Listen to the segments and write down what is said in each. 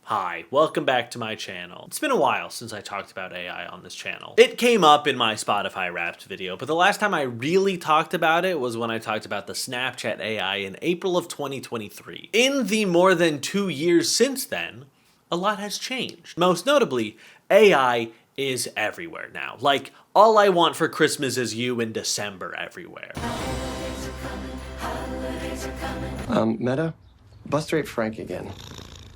Hi, welcome back to my channel. It's been a while since I talked about AI on this channel. It came up in my Spotify Wrapped video, but the last time I really talked about it was when I talked about the Snapchat AI in April of 2023. In the more than 2 years since then, a lot has changed. Most notably, AI is everywhere now. Like, all I want for Christmas is you in December everywhere. Meta, bust rate Frank again.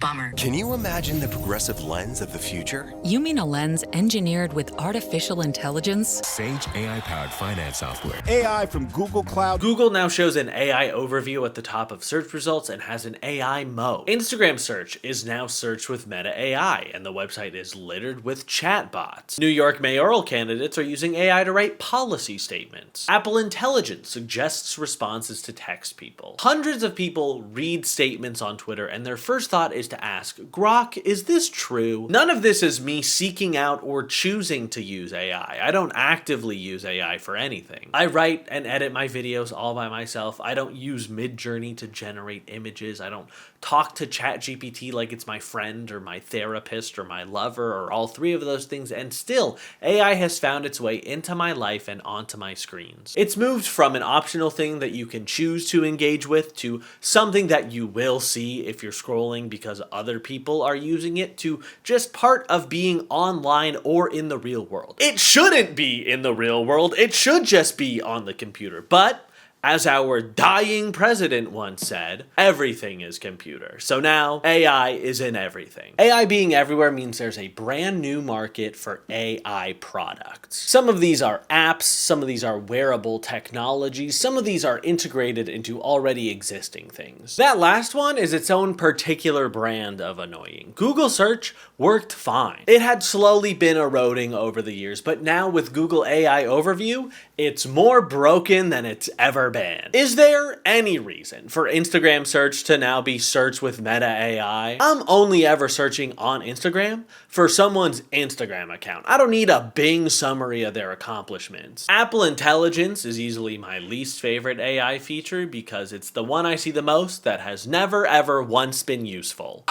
Bummer. Can you imagine the progressive lens of the future? You mean a lens engineered with artificial intelligence? Sage AI-powered finance software. AI from Google Cloud. Google now shows an AI overview at the top of search results and has an AI mode. Instagram search is now searched with Meta AI, and the website is littered with chatbots. New York mayoral candidates are using AI to write policy statements. Apple Intelligence suggests responses to text people. Hundreds of people read statements on Twitter, and their first thought is to ask, Grok, is this true? None of this is me seeking out or choosing to use AI. I don't actively use AI for anything. I write and edit my videos all by myself. I don't use Midjourney to generate images. I don't talk to ChatGPT like it's my friend or my therapist or my lover or all three of those things, and still, AI has found its way into my life and onto my screens. It's moved from an optional thing that you can choose to engage with to something that you will see if you're scrolling because other people are using it, to just part of being online or in the real world. It shouldn't be in the real world, it should just be on the computer, but as our dying president once said, everything is computer. So now, AI is in everything. AI being everywhere means there's a brand new market for AI products. Some of these are apps, some of these are wearable technologies, some of these are integrated into already existing things. That last one is its own particular brand of annoying. Google search worked fine. It had slowly been eroding over the years, but now with Google AI Overview, it's more broken than it's ever been. Is there any reason for Instagram search to now be searched with Meta AI? I'm only ever searching on Instagram for someone's Instagram account. I don't need a Bing summary of their accomplishments. Apple Intelligence is easily my least favorite AI feature because it's the one I see the most that has never ever once been useful.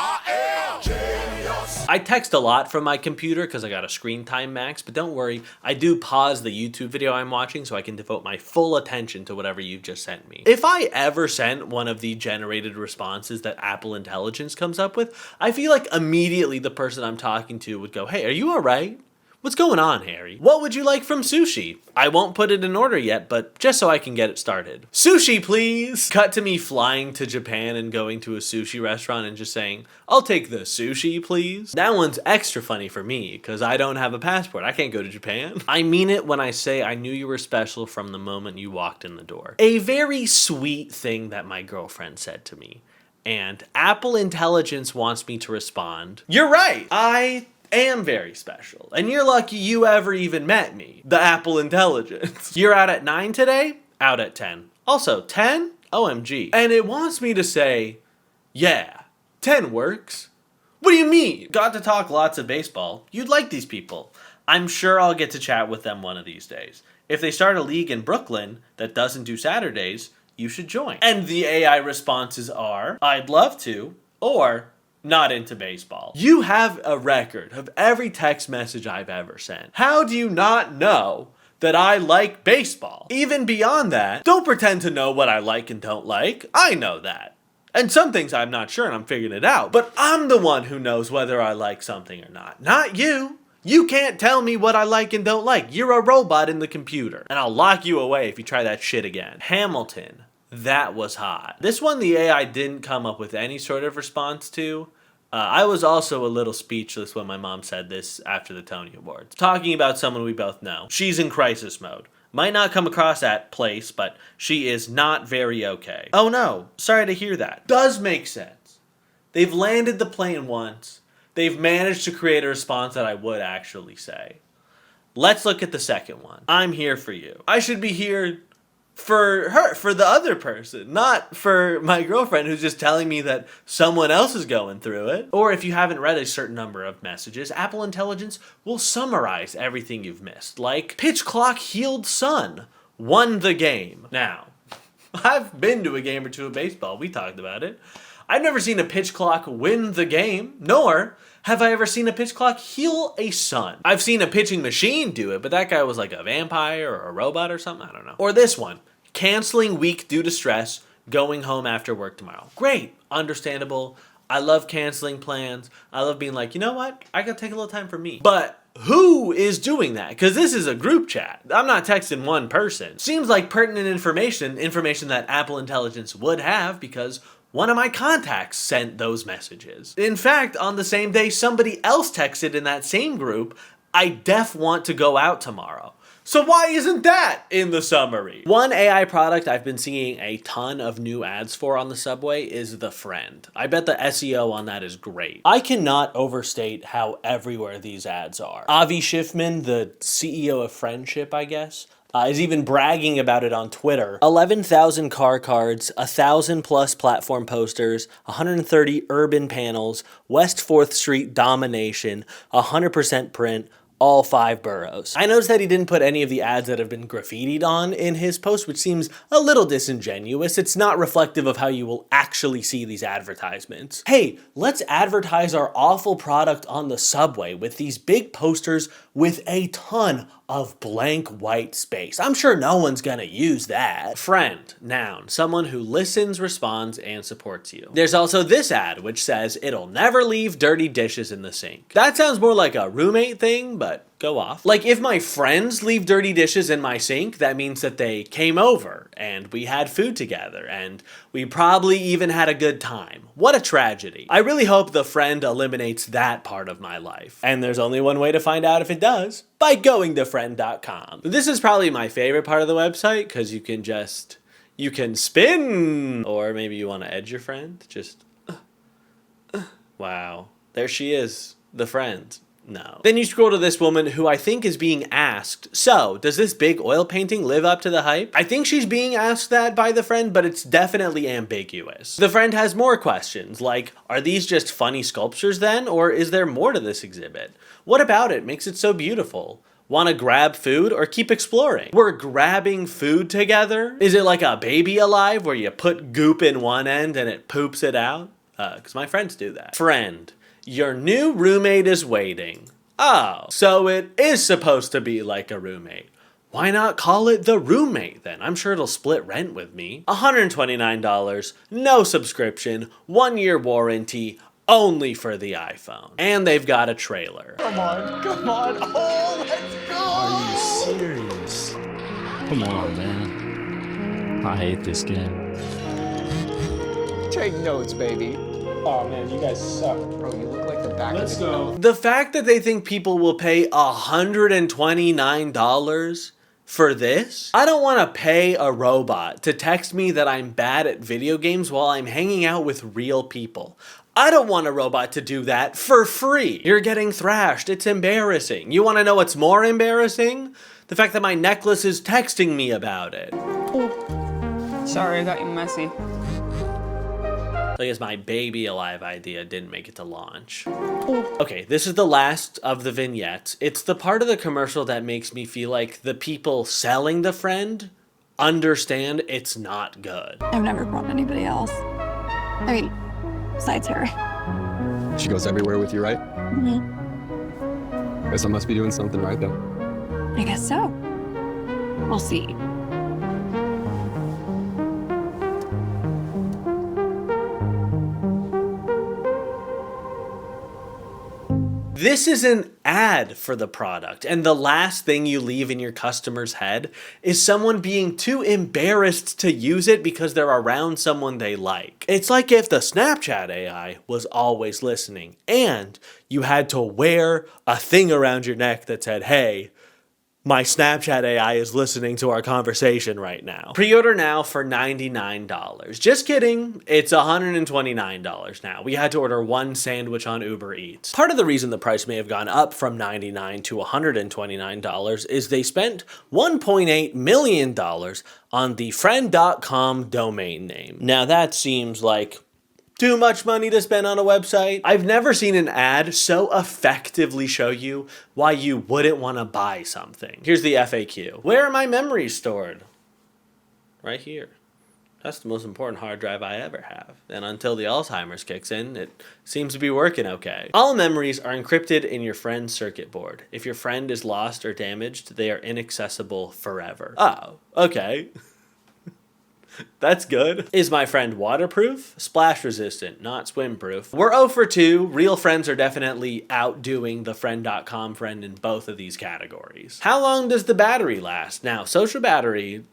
I text a lot from my computer because I got a screen time max, but don't worry, I do pause the YouTube video I'm watching so I can devote my full attention to whatever you've just sent me. If I ever sent one of the generated responses that Apple Intelligence comes up with, I feel like immediately the person I'm talking to would go, hey, are you alright? What's going on, Harry? What would you like from sushi? I won't put it in order yet, but just so I can get it started. Sushi, please! Cut to me flying to Japan and going to a sushi restaurant and just saying, I'll take the sushi, please. That one's extra funny for me, because I don't have a passport. I can't go to Japan. I mean it when I say I knew you were special from the moment you walked in the door. A very sweet thing that my girlfriend said to me. And Apple Intelligence wants me to respond, you're right, I am very special, and you're lucky you ever even met me, the Apple Intelligence. You're out at 9 today? Out at 10. Also, 10? OMG. And it wants me to say, yeah, 10 works. What do you mean? Got to talk lots of baseball. You'd like these people. I'm sure I'll get to chat with them one of these days. If they start a league in Brooklyn that doesn't do Saturdays, you should join. And the AI responses are, I'd love to, or not into baseball. You have a record of every text message I've ever sent. How do you not know that I like baseball? Even beyond that, don't pretend to know what I like and don't like. I know that. And some things I'm not sure and I'm figuring it out. But I'm the one who knows whether I like something or not you. You can't tell me what I like and don't like. You're a robot in the computer. And I'll lock you away if you try that shit again. Hamilton. That was hot. This one the AI didn't come up with any sort of response to. I was also a little speechless when my mom said this after the Tony Awards. Talking about someone we both know. She's in crisis mode. Might not come across that place, but she is not very okay. Oh no, sorry to hear that. Does make sense. They've landed the plane once. They've managed to create a response that I would actually say. Let's look at the second one. I'm here for you. I should be here for her, for the other person, not for my girlfriend who's just telling me that someone else is going through it. Or if you haven't read a certain number of messages, Apple Intelligence will summarize everything you've missed, like pitch clock healed son won the game. Now, I've been to a game or two of baseball. We talked about it. I've never seen a pitch clock win the game, nor have I ever seen a pitch clock heal a son. I've seen a pitching machine do it, but that guy was like a vampire or a robot or something, I don't know. Or this one, canceling week due to stress, going home after work tomorrow. Great, understandable. I love canceling plans. I love being like, you know what? I gotta take a little time for me. But who is doing that? Because this is a group chat. I'm not texting one person. Seems like pertinent information that Apple Intelligence would have because one of my contacts sent those messages. In fact, on the same day, somebody else texted in that same group, I def want to go out tomorrow. So why isn't that in the summary? One AI product I've been seeing a ton of new ads for on the subway is The Friend. I bet the SEO on that is great. I cannot overstate how everywhere these ads are. Avi Schiffman, the CEO of Friendship, I guess, is even bragging about it on Twitter. 11,000 car cards, 1,000 plus platform posters, 130 urban panels, West 4th Street domination, 100% print, all 5 boroughs. I noticed that he didn't put any of the ads that have been graffitied on in his post, which seems a little disingenuous. It's not reflective of how you will actually see these advertisements. Hey, let's advertise our awful product on the subway with these big posters with a ton of blank white space. I'm sure no one's gonna use that. Friend, noun, someone who listens, responds, and supports you. There's also this ad, which says, it'll never leave dirty dishes in the sink. That sounds more like a roommate thing, but go off. Like if my friends leave dirty dishes in my sink, that means that they came over and we had food together and we probably even had a good time. What a tragedy. I really hope The Friend eliminates that part of my life. And there's only one way to find out if it does, by going to friend.com. This is probably my favorite part of the website because you can spin, or maybe you want to edge your friend. Just, wow. There she is, the friend. No. Then you scroll to this woman who I think is being asked, so, does this big oil painting live up to the hype? I think she's being asked that by The Friend, but it's definitely ambiguous. The Friend has more questions, like, are these just funny sculptures then, or is there more to this exhibit? What about it makes it so beautiful? Want to grab food or keep exploring? We're grabbing food together? Is it like a Baby Alive where you put goop in one end and it poops it out? Because my friends do that. Friend. Your new roommate is waiting. Oh, so it is supposed to be like a roommate. Why not call it The Roommate then? I'm sure it'll split rent with me. $129, no subscription, 1-year warranty, only for the iPhone. And they've got a trailer. Come on. Oh, let's go. Are you serious? Come on, man. I hate this game. Take notes, baby. Oh man, you guys suck. Bro, you look like the back Let's of the go. The fact that they think people will pay $129 for this? I don't want to pay a robot to text me that I'm bad at video games while I'm hanging out with real people. I don't want a robot to do that for free. You're getting thrashed. It's embarrassing. You want to know what's more embarrassing? The fact that my necklace is texting me about it. Sorry, I got you messy. I guess my Baby Alive idea didn't make it to launch. Okay, this is the last of the vignettes. It's the part of the commercial that makes me feel like the people selling The Friend understand it's not good. I've never brought anybody else. I mean, besides her. She goes everywhere with you, right? Mm-hmm. Guess I must be doing something right then. I guess so. We'll see. This is an ad for the product, and the last thing you leave in your customer's head is someone being too embarrassed to use it because they're around someone they like. It's like if the Snapchat AI was always listening, and you had to wear a thing around your neck that said, hey, my Snapchat AI is listening to our conversation right now. Pre-order now for $99. Just kidding, it's $129 now. We had to order one sandwich on Uber Eats. Part of the reason the price may have gone up from $99 to $129 is they spent $1.8 million on the friend.com domain name. Now that seems like too much money to spend on a website. I've never seen an ad so effectively show you why you wouldn't want to buy something. Here's the FAQ. Where are my memories stored? Right here. That's the most important hard drive I ever have. And until the Alzheimer's kicks in, it seems to be working okay. All memories are encrypted in your friend's circuit board. If your friend is lost or damaged, they are inaccessible forever. Oh, okay. That's good. Is my friend waterproof? Splash resistant, not swim proof. We're 0 for 2. Real friends are definitely outdoing the friend.com friend in both of these categories. How long does the battery last? Now, social battery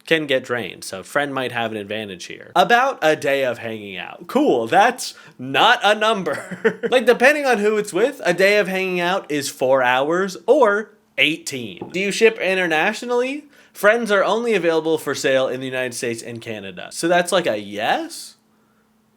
can get drained, so friend might have an advantage here. About a day of hanging out. Cool, that's not a number. Like, depending on who it's with, a day of hanging out is 4 hours or 18. Do you ship internationally? Friends are only available for sale in the United States and Canada. So that's like a yes,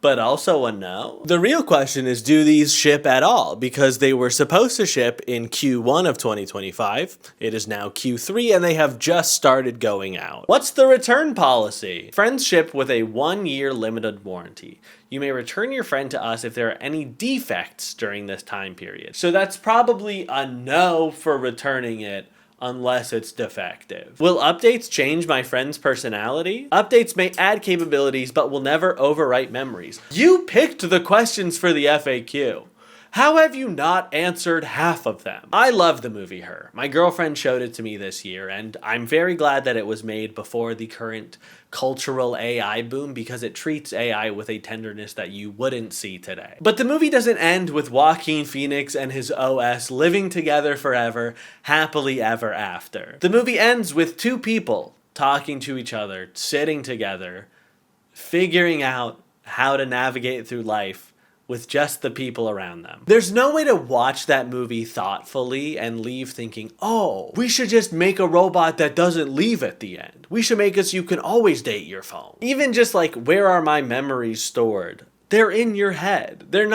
but also a no. The real question is, do these ship at all? Because they were supposed to ship in Q1 of 2025. It is now Q3 and they have just started going out. What's the return policy? Friends ship with a 1-year limited warranty. You may return your friend to us if there are any defects during this time period. So that's probably a no for returning it, unless it's defective. Will updates change my friend's personality? Updates may add capabilities, but will never overwrite memories. You picked the questions for the FAQ. How have you not answered half of them? I love the movie Her. My girlfriend showed it to me this year, and I'm very glad that it was made before the current cultural AI boom because it treats AI with a tenderness that you wouldn't see today. But the movie doesn't end with Joaquin Phoenix and his OS living together forever, happily ever after. The movie ends with 2 people talking to each other, sitting together, figuring out how to navigate through life with just the people around them. There's no way to watch that movie thoughtfully and leave thinking, oh, we should just make a robot that doesn't leave at the end. We should make it so you can always date your phone. Even just like, where are my memories stored? They're in your head. The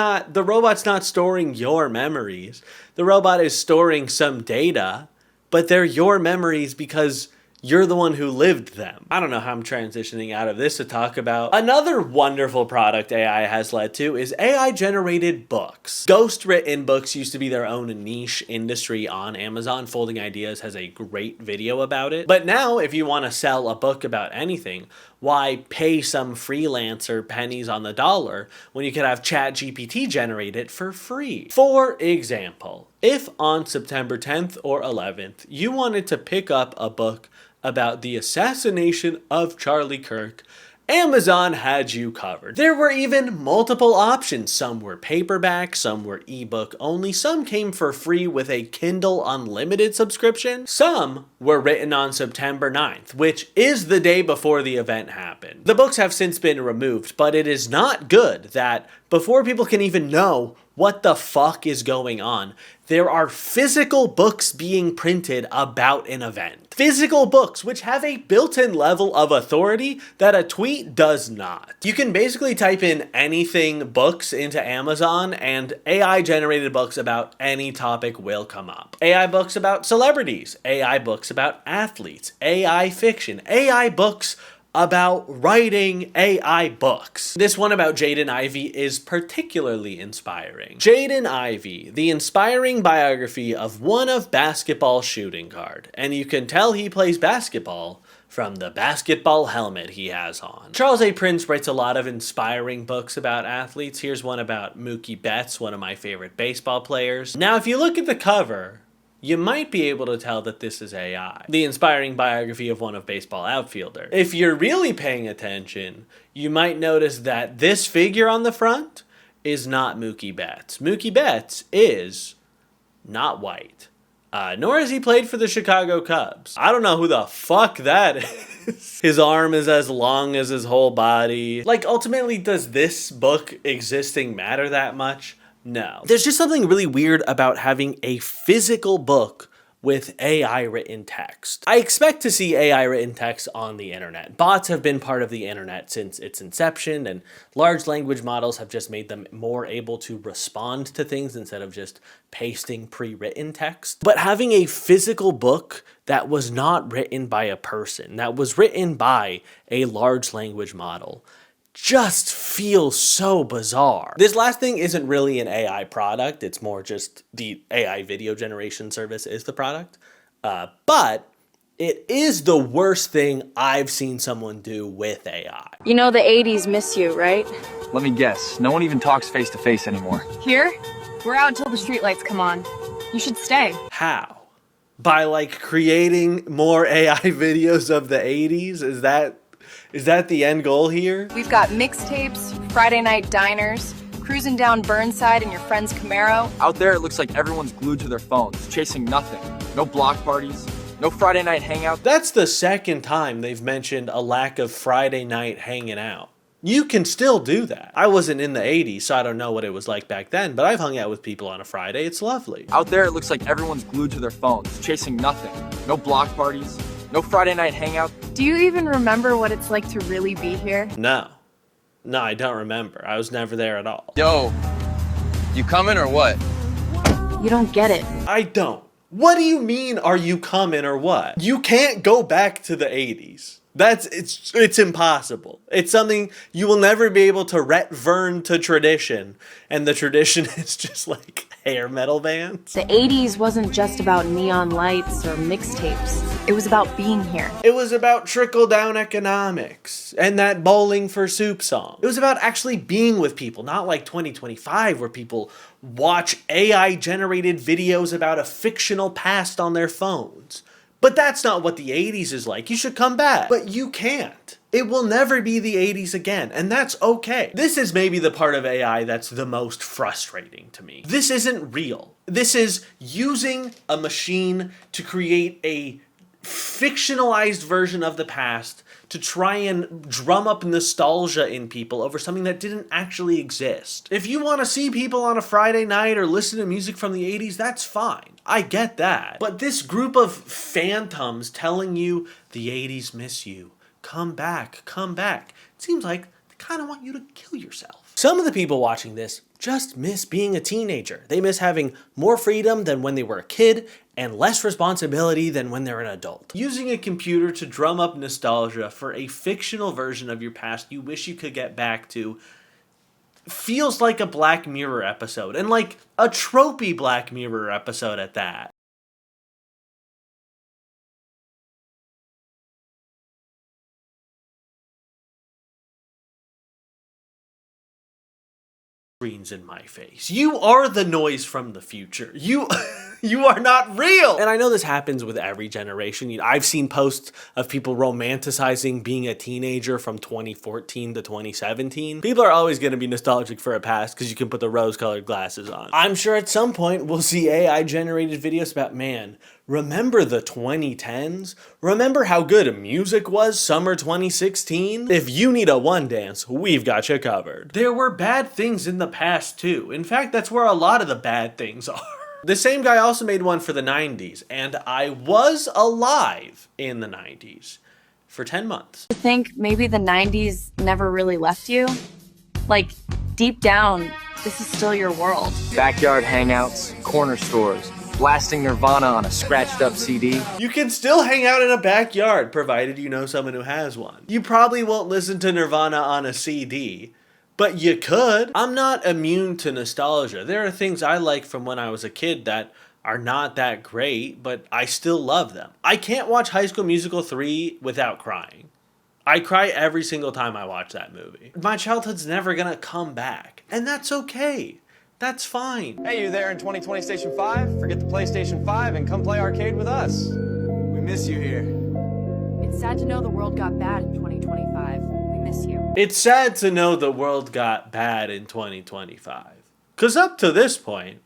robot's not storing your memories. The robot is storing some data, but they're your memories because you're the one who lived them. I don't know how I'm transitioning out of this to talk about another wonderful product AI has led to is AI-generated books. Ghost-written books used to be their own niche industry on Amazon. Folding Ideas has a great video about it. But now, if you want to sell a book about anything, why pay some freelancer pennies on the dollar when you could have ChatGPT generate it for free? For example, if on September 10th or 11th, you wanted to pick up a book about the assassination of Charlie Kirk, Amazon had you covered. There were even multiple options. Some were paperback, some were ebook only, some came for free with a Kindle Unlimited subscription. Some were written on September 9th, which is the day before the event happened. The books have since been removed, but it is not good that before people can even know what the fuck is going on, there are physical books being printed about an event. Physical books, which have a built-in level of authority that a tweet does not. You can basically type in anything books into Amazon and AI-generated books about any topic will come up. AI books about celebrities, AI books about athletes, AI fiction, AI books about writing AI books. This one about Jaden Ivey is particularly inspiring. Jaden Ivey, the inspiring biography of one of basketball shooting guard. And you can tell he plays basketball from the basketball helmet he has on. Charles A. Prince writes a lot of inspiring books about athletes. Here's one about Mookie Betts, one of my favorite baseball players. Now, if you look at the cover, you might be able to tell that this is AI. The inspiring biography of one of baseball outfielder. If you're really paying attention, you might notice that this figure on the front is not Mookie Betts. Mookie Betts is not white. Nor has he played for the Chicago Cubs. I don't know who the fuck that is. His arm is as long as his whole body. Like, ultimately, does this book existing matter that much? No. There's just something really weird about having a physical book with AI written text. I expect to see AI written text on the internet. Bots have been part of the internet since its inception, and large language models have just made them more able to respond to things instead of just pasting pre-written text. But having a physical book that was not written by a person, that was written by a large language model, just feels so bizarre. This last thing isn't really an AI product. It's more just the AI video generation service is the product. But It is the worst thing I've seen someone do with AI. You know the 80s miss you, right? Let me guess. No one even talks face to face anymore. Here? We're out until the streetlights come on. You should stay. How? By like creating more AI videos of the 80s? Is that the end goal here? We've got mixtapes, Friday night diners, cruising down Burnside in your friend's Camaro. Out there, it looks like everyone's glued to their phones, chasing nothing. No block parties, no Friday night hangout. That's the second time they've mentioned a lack of Friday night hanging out. You can still do that. I wasn't in the 80s, so I don't know what it was like back then, but I've hung out with people on a Friday. It's lovely. Out there, it looks like everyone's glued to their phones, chasing nothing. No block parties, no Friday night hangout. Do you even remember what it's like to really be here? No, I don't remember. I was never there at all. Yo, you coming or what? You don't get it. I don't. What do you mean, are you coming or what? You can't go back to the 80s. It's impossible. It's something you will never be able to return to tradition. And the tradition is just like hair metal bands. The 80s wasn't just about neon lights or mixtapes. It was about being here. It was about trickle-down economics and that bowling for soup song. It was about actually being with people, not like 2025 where people watch AI-generated videos about a fictional past on their phones. But that's not what the 80s is like. You should come back. But you can't. It will never be the 80s again, and that's okay. This is maybe the part of AI that's the most frustrating to me. This isn't real. This is using a machine to create a fictionalized version of the past to try and drum up nostalgia in people over something that didn't actually exist. If you want to see people on a Friday night or listen to music from the 80s, that's fine. I get that. But this group of phantoms telling you the 80s miss you, come back, it seems like they kind of want you to kill yourself. Some of the people watching this just miss being a teenager. They miss having more freedom than when they were a kid and less responsibility than when they're an adult. Using a computer to drum up nostalgia for a fictional version of your past you wish you could get back to feels like a Black Mirror episode, and like a tropey Black Mirror episode at that. Screens in my face. You are the noise from the future. You are not real. And I know this happens with every generation. I've seen posts of people romanticizing being a teenager from 2014 to 2017. People are always going to be nostalgic for a past because you can put the rose-colored glasses on. I'm sure at some point we'll see AI-generated videos about, man, remember the 2010s? Remember how good music was summer 2016? If you need a one dance, we've got you covered. There were bad things in the past too. In fact, that's where a lot of the bad things are. The same guy also made one for the 90s, and I was alive in the 90s for 10 months. I think maybe the 90s never really left you. Like, deep down, this is still your world. Backyard hangouts, corner stores, blasting Nirvana on a scratched up CD. You can still hang out in a backyard, provided you know someone who has one. You probably won't listen to Nirvana on a CD, but you could. I'm not immune to nostalgia. There are things I like from when I was a kid that are not that great, but I still love them. I can't watch High School Musical 3 without crying. I cry every single time I watch that movie. My childhood's never gonna come back, and that's okay. That's fine. Hey, you there in 2020 Station 5? Forget the PlayStation 5 and come play arcade with us. We miss you here. It's sad to know the world got bad in 2025. We miss you. It's sad to know the world got bad in 2025. Because up to this point,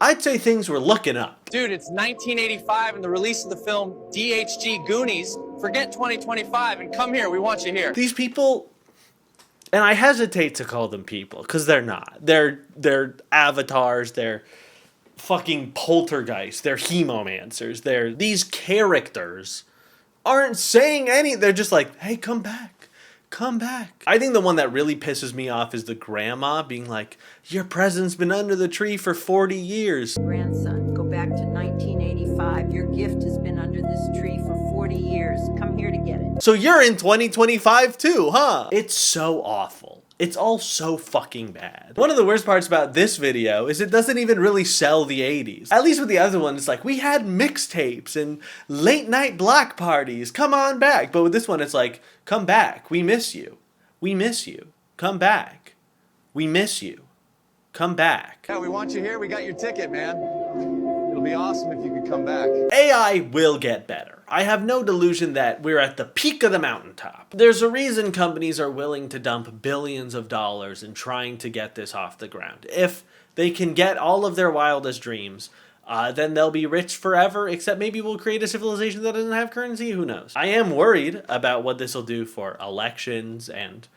I'd say things were looking up. Dude, it's 1985 and the release of the film DHG Goonies. Forget 2025 and come here. We want you here. These people, and I hesitate to call them people because they're not. They're avatars. They're fucking poltergeists. They're hemomancers. These characters aren't saying any. They're just like, hey, come back. Come back. I think the one that really pisses me off is the grandma being like, your present's been under the tree for 40 years. Grandson, go back to 1985. Your gift has been under this tree for 40 years. Come here to get it. So you're in 2025 too, huh? It's so awful. It's all so fucking bad. One of the worst parts about this video is it doesn't even really sell the 80s. At least with the other one, it's like, we had mixtapes and late night block parties, come on back. But with this one, it's like, come back, we miss you. We miss you. Come back. We miss you. Come back. Yeah, we want you here. We got your ticket, man. It'll be awesome if you could come back. AI will get better. I have no delusion that we're at the peak of the mountaintop. There's a reason companies are willing to dump billions of dollars in trying to get this off the ground. If they can get all of their wildest dreams, then they'll be rich forever, except maybe we'll create a civilization that doesn't have currency. Who knows? I am worried about what this will do for elections and,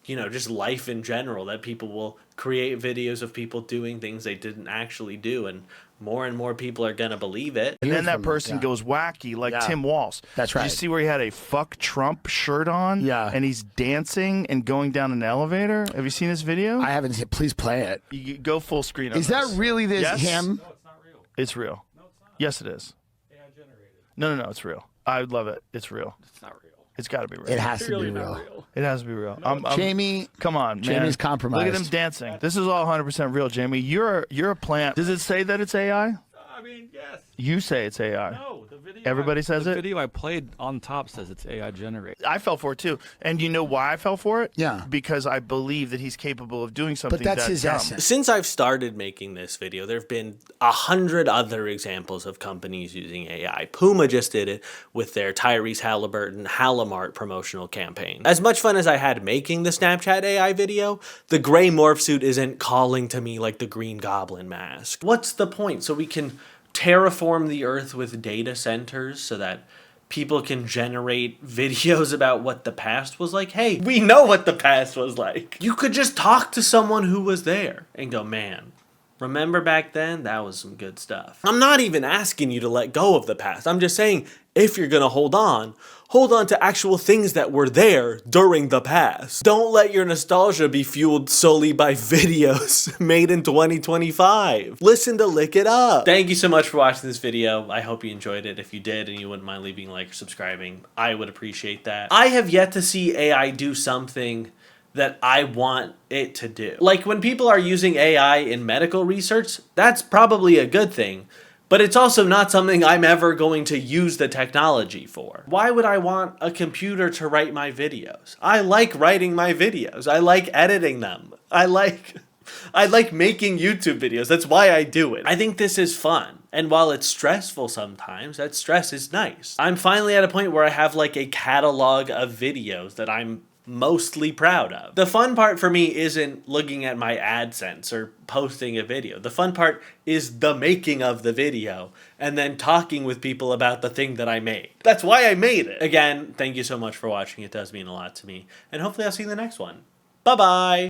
you know, just life in general, that people will create videos of people doing things they didn't actually do, and more people are going to believe it. And then that person goes wacky, like Tim Walz. That's right. Did you see where he had a fuck Trump shirt on? Yeah. And he's dancing and going down an elevator? Have you seen this video? I haven't seen it. Please play it. You go full screen on Is that really this him? No, it's not real. It's real. No, it's not. Yes, it is. AI generated. No, it's real. I would love it. It's real. It's not real. It's got to be real. It has to be real. It has to be real. Jamie, come on, man. Jamie's compromised. Look at him dancing. This is all 100% real, Jamie. You're a plant. Does it say that it's AI? I mean, yes. You say it's AI. No, the video. Everybody says the it? The video I played on top says it's AI generated. I fell for it too. And you know why I fell for it? Yeah. Because I believe that he's capable of doing something But that's that his dumb. essence. Since I've started making this video, there have been 100 other examples of companies using AI. Puma just did it with their Tyrese Halliburton Halamart promotional campaign. As much fun as I had making the Snapchat AI video, the gray morph suit isn't calling to me like the Green Goblin mask. What's the point? So we can terraform the earth with data centers so that people can generate videos about what the past was like? Hey, we know what the past was like. You could just talk to someone who was there and go, man, remember back then? That was some good stuff. I'm not even asking you to let go of the past. I'm just saying, if you're gonna hold on to actual things that were there during the past. Don't let your nostalgia be fueled solely by videos made in 2025. Listen to Lick It Up. Thank you so much for watching this video. I hope you enjoyed it. If you did and you wouldn't mind leaving a like or subscribing, I would appreciate that. I have yet to see AI do something that I want it to do. Like when people are using AI in medical research, that's probably a good thing. But it's also not something I'm ever going to use the technology for. Why would I want a computer to write my videos? I like writing my videos. I like editing them. I like making YouTube videos. That's why I do it. I think this is fun. And while it's stressful sometimes, that stress is nice. I'm finally at a point where I have like a catalog of videos that I'm mostly proud of. The fun part for me isn't looking at my AdSense or posting a video. The fun part is the making of the video and then talking with people about the thing that I made. That's why I made it. Again, thank you so much for watching. It does mean a lot to me. And hopefully I'll see you in the next one. Bye-bye.